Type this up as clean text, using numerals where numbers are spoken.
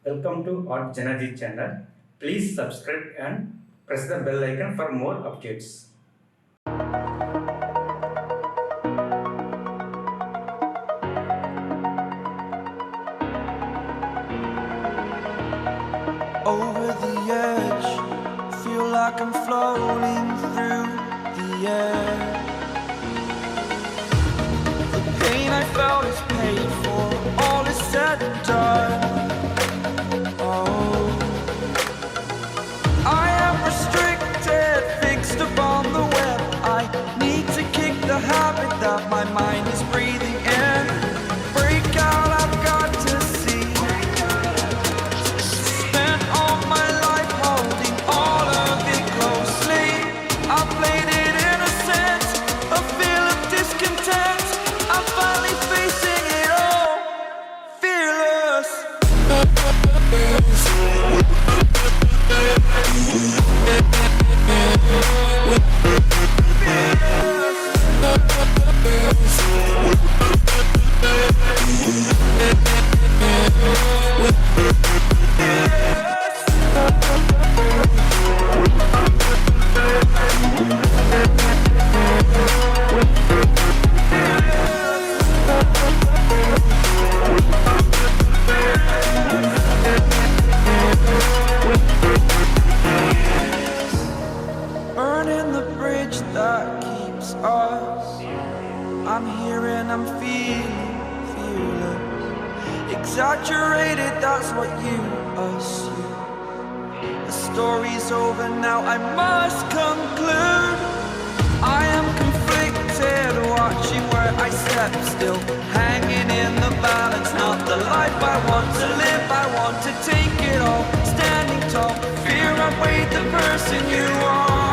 Welcome to artjanag channel. Please subscribe and press the bell icon for more updates. Over the edge, feel like I'm floating through the air. The pain I felt is paid for, all is said and done. Oh, I am restricted, fixed upon the web. I need to kick the habit that my mind is breathing in. Break out, I've got to see. Spent all my life holding all of it closely. I played it innocent, a feel of discontent. I'm finally facing it all, fearless. Burning the bridge that keeps us. I'm here and I'm feeling fearless. Exaggerated, that's what you assume. The story's over now, I must conclude. I am conflicted, watching where I step still, hanging in the balance. Not the life I want to live, I want to take it all. Standing tall, fear I weighed the person you are.